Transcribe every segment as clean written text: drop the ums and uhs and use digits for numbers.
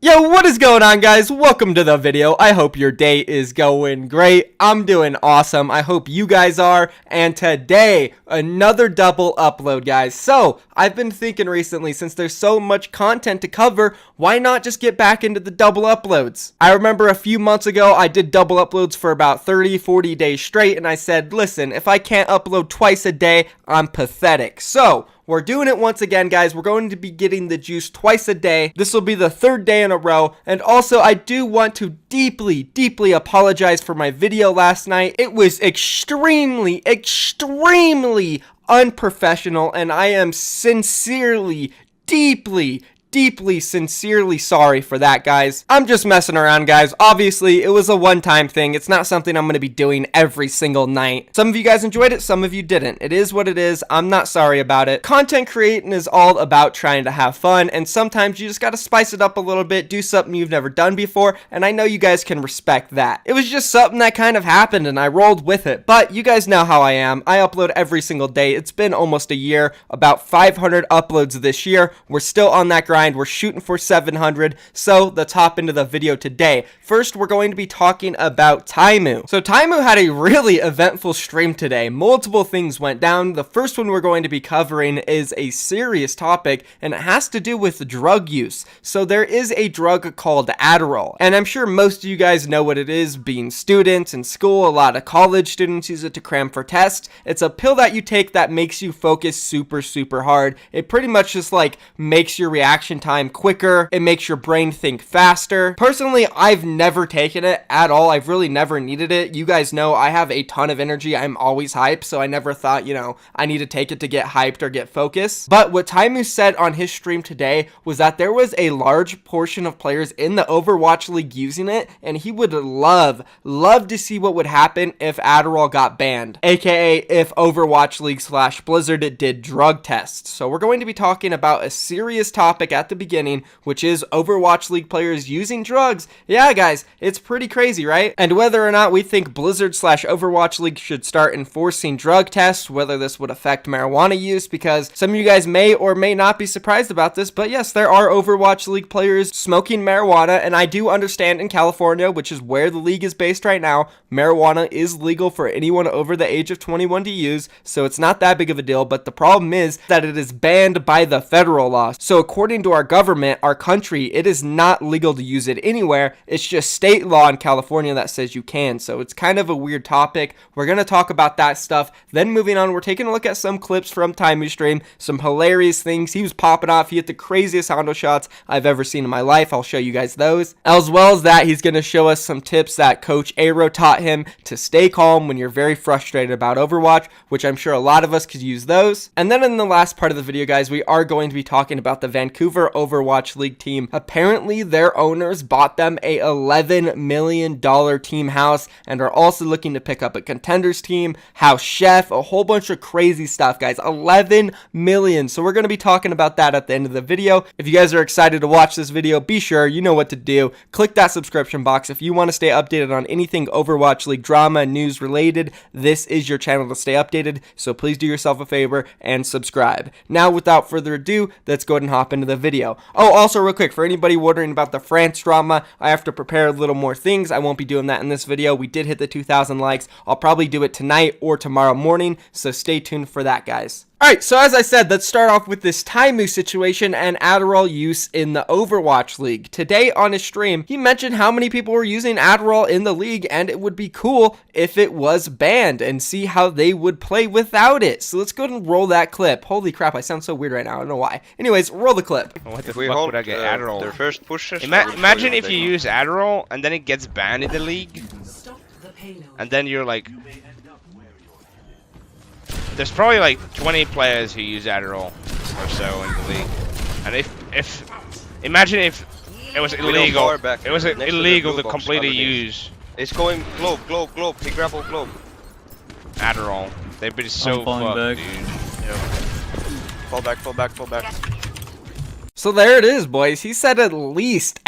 Yo, what is going on, guys? Welcome to the video. I hope your day is going great. I'm doing awesome. I hope you guys are. And today, another double upload, guys. So, I've been thinking recently, since there's so much content to cover, why not just get back into the double uploads? I remember a few months ago, I did double uploads for about 30-40 days straight, and I said, listen, if I can't upload twice a day, I'm pathetic. So, we're doing it once again, guys. We're going to be getting the juice twice a day. This will be the third day in a row. And also, I do want to deeply apologize for my video last night. It was extremely unprofessional, and I am sincerely, deeply sincerely sorry for that, guys. I'm just messing around, guys. Obviously, it was a one-time thing. It's not something I'm going to be doing every single night. Some of you guys enjoyed it, some of you didn't. It is what it is. I'm not sorry about it. Content creating is all about trying to have fun, and sometimes you just got to spice it up a little bit, do something you've never done before, and I know you guys can respect that. It was just something that kind of happened, and I rolled with it. But you guys know how I am. I upload every single day. It's been almost a year, about 500 uploads this year. We're still on that grind. We're shooting for 700, so let's hop into the video today. First, we're going to be talking about Taimou. So Taimou had a really eventful stream today. Multiple things went down. The first one we're going to be covering is a serious topic, and it has to do with drug use. So there is a drug called adderall, and I'm sure most of you guys know what it is. Being students in school, a lot of college students use it to cram for tests. It's a pill that you take that makes you focus super hard. It pretty much just like makes your reaction time quicker. It makes your brain think faster. Personally, I've never taken it at all. I've really never needed it. You guys know I have a ton of energy. I'm always hyped, so I never thought, I need to take it to get hyped or get focused. But what Taimou said on his stream today was that there was a large portion of players in the Overwatch League using it, and he would love to see what would happen if Adderall got banned, aka if Overwatch League / Blizzard did drug tests. So we're going to be talking about a serious topic at the beginning, which is Overwatch League players using drugs. Yeah, guys, it's pretty crazy, right? And whether or not we think Blizzard / Overwatch League should start enforcing drug tests, whether this would affect marijuana use, because some of you guys may or may not be surprised about this, but yes, there are Overwatch League players smoking marijuana, and I do understand in California, which is where the league is based right now, marijuana is legal for anyone over the age of 21 to use, so it's not that big of a deal, but the problem is that it is banned by the federal law. So according to our government, our country, it is not legal to use it anywhere. It's just state law in California that says you can. So it's kind of a weird topic. We're going to talk about that stuff. Then moving on, we're taking a look at some clips from Taimou's stream, some hilarious things. He was popping off. He hit the craziest Hondo shots I've ever seen in my life. I'll show you guys those. As well as that, he's going to show us some tips that Coach Aero taught him to stay calm when you're very frustrated about Overwatch, which I'm sure a lot of us could use those. And then in the last part of the video, guys, we are going to be talking about the Vancouver Overwatch League team. Apparently, their owners bought them a $11 million team house and are also looking to pick up a contenders team, house chef, a whole bunch of crazy stuff, guys. 11 million. So we're going to be talking about that at the end of the video. If you guys are excited to watch this video, be sure you know what to do. Click that subscription box if you want to stay updated on anything Overwatch League drama, news related. This is your channel to stay updated, so please do yourself a favor and subscribe. Now, without further ado, let's go ahead and hop into the video. Oh, also real quick, for anybody wondering about the France drama, I have to prepare a little more things. I won't be doing that in this video. We did hit the 2,000 likes. I'll probably do it tonight or tomorrow morning, so stay tuned for that, guys. Alright, so as I said, let's start off with this Taimou situation and Adderall use in the Overwatch League. Today on his stream, he mentioned how many people were using Adderall in the league, and it would be cool if it was banned and see how they would play without it. So let's go ahead and roll that clip. Holy crap, I sound so weird right now. I don't know why. Anyways, roll the clip. What the fuck would I get Adderall? Their first pushes. Imagine if you use Adderall and then it gets banned in the league, and then you're like... There's probably like 20 players who use Adderall or so in the league, and imagine if it was illegal. It was illegal to completely use. It's going globe. He grappled globe. Adderall. They'd be so fucked, dude. Yep. Fall back. So there it is, boys. He said at least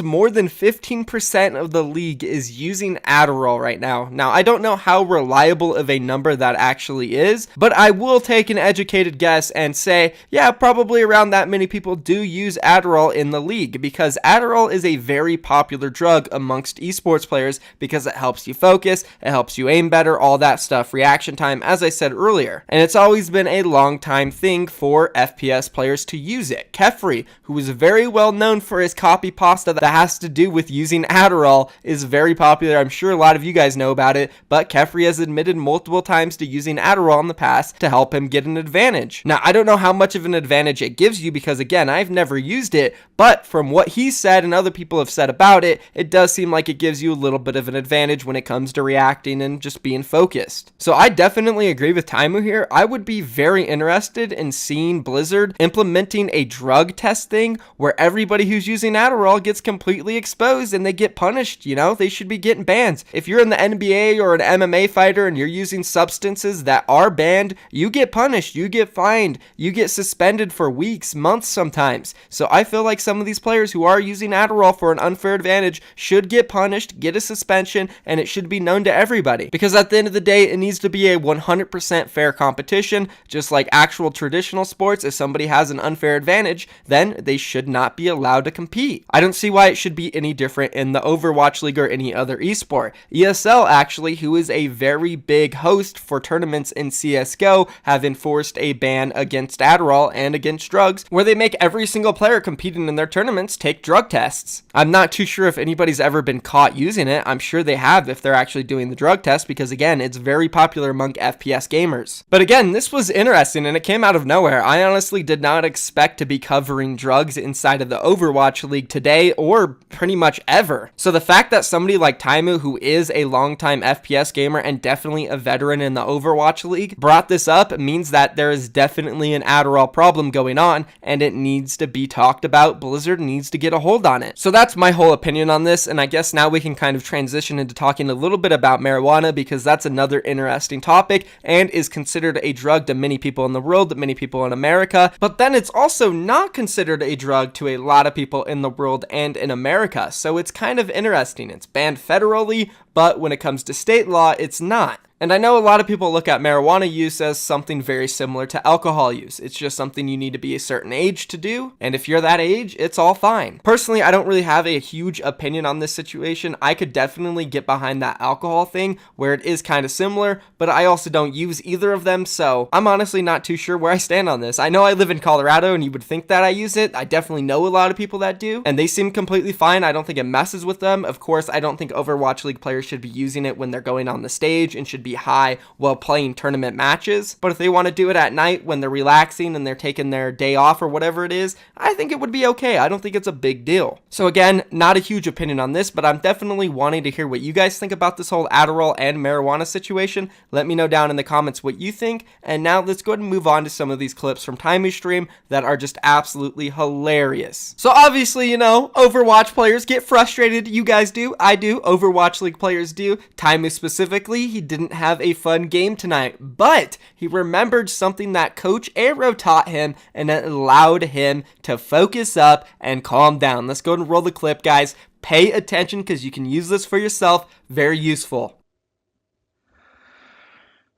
more than 15% of the league is using Adderall right now. Now, I don't know how reliable of a number that actually is, but I will take an educated guess and say, yeah, probably around that many people do use Adderall in the league, because Adderall is a very popular drug amongst esports players because it helps you focus, it helps you aim better, all that stuff, reaction time, as I said earlier. And it's always been a long time thing for FPS players to use it. Kefri, who is very well known for his copy pasta that has to do with using Adderall, is very popular. I'm sure a lot of you guys know about it, but Kefri has admitted multiple times to using Adderall in the past to help him get an advantage. Now, I don't know how much of an advantage it gives you because, again, I've never used it, but from what he said and other people have said about it, it does seem like it gives you a little bit of an advantage when it comes to reacting and just being focused. So I definitely agree with Taimou here. I would be very interested in seeing Blizzard implementing a drug test thing where everybody who's using Adderall gets completely exposed and they get punished. You know, they should be getting bans. If you're in the NBA or an MMA fighter and you're using substances that are banned, you get punished, you get fined, you get suspended for weeks, months sometimes. So I feel like some of these players who are using Adderall for an unfair advantage should get punished, get a suspension, and it should be known to everybody. Because at the end of the day, it needs to be a 100% fair competition, just like actual traditional sports. If somebody has an unfair advantage, then they should not be allowed to compete. I don't see why it should be any different in the Overwatch League or any other esport. ESL, actually, who is a very big host for tournaments in CSGO, have enforced a ban against Adderall and against drugs, where they make every single player competing in their tournaments take drug tests. I'm not too sure if anybody's ever been caught using it. I'm sure they have if they're actually doing the drug test, because again, it's very popular among FPS gamers. But again, this was interesting and it came out of nowhere. I honestly did not expect to be covering drugs inside of the Overwatch League today or pretty much ever. So the fact that somebody like Taimou, who is a longtime FPS gamer and definitely a veteran in the Overwatch League, brought this up means that there is definitely an Adderall problem going on and it needs to be talked about. Blizzard needs to get a hold on it. So that's my whole opinion on this, and I guess now we can kind of transition into talking a little bit about marijuana, because that's another interesting topic and is considered a drug to many people in the world, many people in America, but then it's also not considered a drug to a lot of people in the world and in America. So it's kind of interesting. It's banned federally, but when it comes to state law, it's not. And I know a lot of people look at marijuana use as something very similar to alcohol use. It's just something you need to be a certain age to do, and if you're that age, it's all fine. Personally, I don't really have a huge opinion on this situation. I could definitely get behind that alcohol thing, where it is kind of similar, but I also don't use either of them, so I'm honestly not too sure where I stand on this. I know I live in Colorado, and you would think that I use it. I definitely know a lot of people that do, and they seem completely fine. I don't think it messes with them. Of course, I don't think Overwatch League players should be using it when they're going on the stage and should be high while playing tournament matches. But if they want to do it at night when they're relaxing and they're taking their day off or whatever it is, I think it would be okay. I don't think it's a big deal. So again, not a huge opinion on this, but I'm definitely wanting to hear what you guys think about this whole Adderall and marijuana situation. Let me know down in the comments what you think. And now let's go ahead and move on to some of these clips from Taimou's stream that are just absolutely hilarious. So obviously, you know, Overwatch players get frustrated. You guys do. I do. Overwatch League players do. Taimou specifically, he didn't have a fun game tonight, but he remembered something that Coach Arrow taught him, and it allowed him to focus up and calm down. Let's go ahead and roll the clip, guys. Pay attention because you can use this for yourself. Very useful.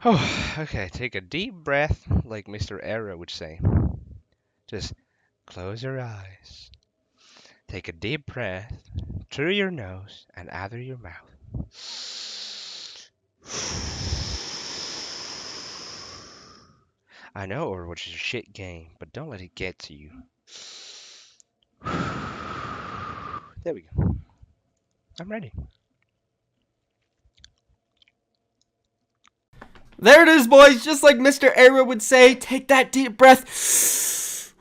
Oh, okay, take a deep breath, like Mr. Arrow would say. Just close your eyes. Take a deep breath through your nose and out of your mouth. I know Overwatch is a shit game, but don't let it get to you. There we go. I'm ready. There it is, boys. Just like Mr. Arrow would say, take that deep breath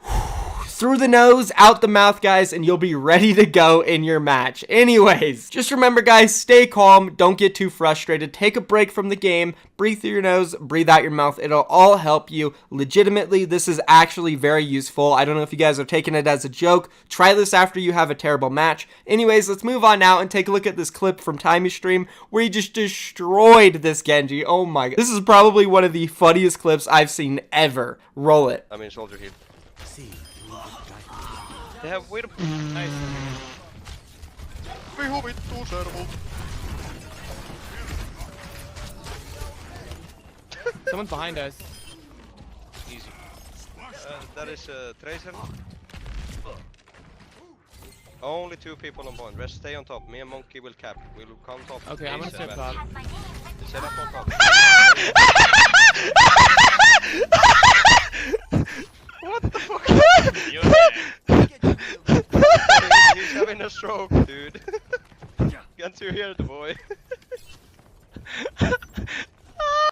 through the nose, out the mouth, guys, and you'll be ready to go in your match. Anyways, just remember, guys, stay calm. Don't get too frustrated. Take a break from the game. Breathe through your nose, breathe out your mouth. It'll all help you. Legitimately, this is actually very useful. I don't know if you guys are taking it as a joke. Try this after you have a terrible match. Anyways, let's move on now and take a look at this clip from Taimou's stream where he just destroyed this Genji. Oh my god. This is probably one of the funniest clips I've seen ever. Roll it. I'm in soldier here. They have Widow. Nice. Vihu vittu, servut. Someone's behind us. Easy. That is Tracer. Only 2 people on point. Rest stay on top. Me and Monkey will cap. We'll come top. Okay, I'm gonna Ace step and top. Vent. Set up on top. What the fuck? You're there. He's having a stroke, dude. Can't you hear the boy?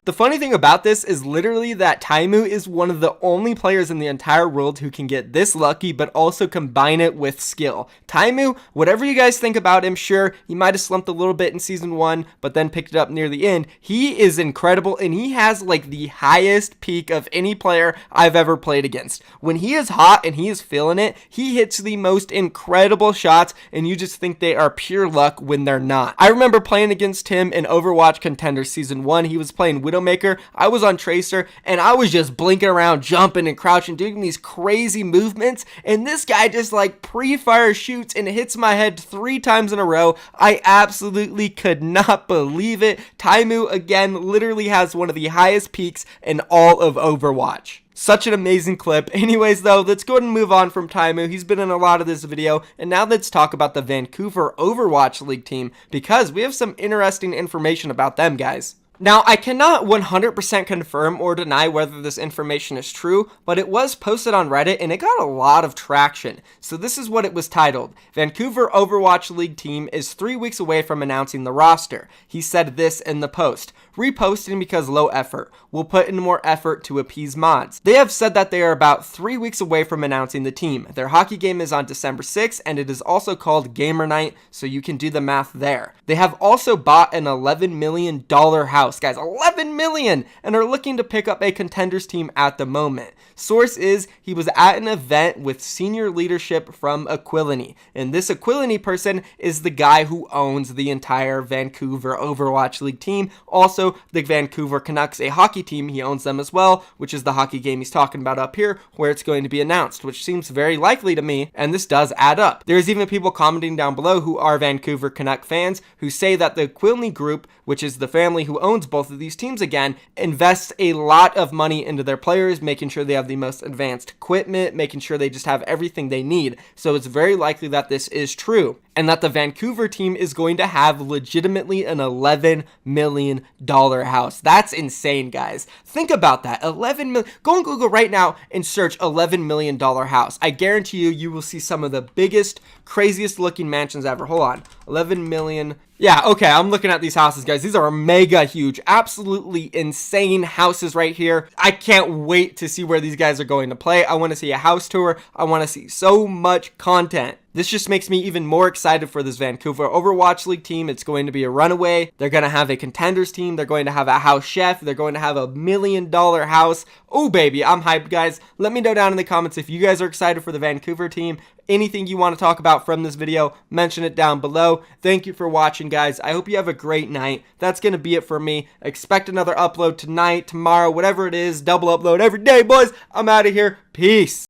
The funny thing about this is literally that Taimou is one of the only players in the entire world who can get this lucky but also combine it with skill. Taimou, whatever you guys think about him, sure, he might have slumped a little bit in season 1 but then picked it up near the end. He is incredible and he has like the highest peak of any player I've ever played against. When he is hot and he is feeling it, he hits the most incredible shots and you just think they are pure luck when they're not. I remember playing against him in Overwatch Contender season 1. He was playing Widowmaker, I was on Tracer, and I was just blinking around, jumping and crouching, doing these crazy movements, and this guy just like pre-fire shoots and hits my head 3 times in a row. I absolutely could not believe it. Taimou, again, literally has one of the highest peaks in all of Overwatch. Such an amazing clip. Anyways, though, let's go ahead and move on from Taimou. He's been in a lot of this video. And now let's talk about the Vancouver Overwatch League team because we have some interesting information about them, guys. Now, I cannot 100% confirm or deny whether this information is true, but it was posted on Reddit and it got a lot of traction. So this is what it was titled. Vancouver Overwatch League team is 3 weeks away from announcing the roster. He said this in the post. Reposting because low effort. We'll put in more effort to appease mods. They have said that they are about 3 weeks away from announcing the team. Their hockey game is on December 6th and it is also called Gamer Night, so you can do the math there. They have also bought an $11 million house, guys, $11 million, and are looking to pick up a contenders team at the moment. Source is he was at an event with senior leadership from Aquilini, and this Aquilini person is the guy who owns the entire Vancouver Overwatch League team. Also, the Vancouver Canucks, a hockey team, he owns them as well, which is the hockey game he's talking about up here, where it's going to be announced, which seems very likely to me, and this does add up. There's even people commenting down below who are Vancouver Canuck fans who say that the Aquilini group, which is the family who owns both of these teams again, invests a lot of money into their players, making sure they have the most advanced equipment, making sure they just have everything they need. So it's very likely that this is true, and that the Vancouver team is going to have legitimately an $11 million house. That's insane, guys. Think about that. 11 million. Go on Google right now and search $11 million house. I guarantee you, you will see some of the biggest, craziest looking mansions ever. Hold on. 11 million. Yeah, okay, I'm looking at these houses, guys. These are mega huge, absolutely insane houses right here. I can't wait to see where these guys are going to play. I want to see a house tour. I want to see so much content. This just makes me even more excited for this Vancouver Overwatch League team. It's going to be a runaway. They're going to have a contenders team. They're going to have a house chef. They're going to have $1 million house. Oh, baby, I'm hyped, guys. Let me know down in the comments if you guys are excited for the Vancouver team. Anything you want to talk about from this video, mention it down below. Thank you for watching, guys. I hope you have a great night. That's going to be it for me. Expect another upload tonight, tomorrow, whatever it is. Double upload every day, boys. I'm out of here. Peace.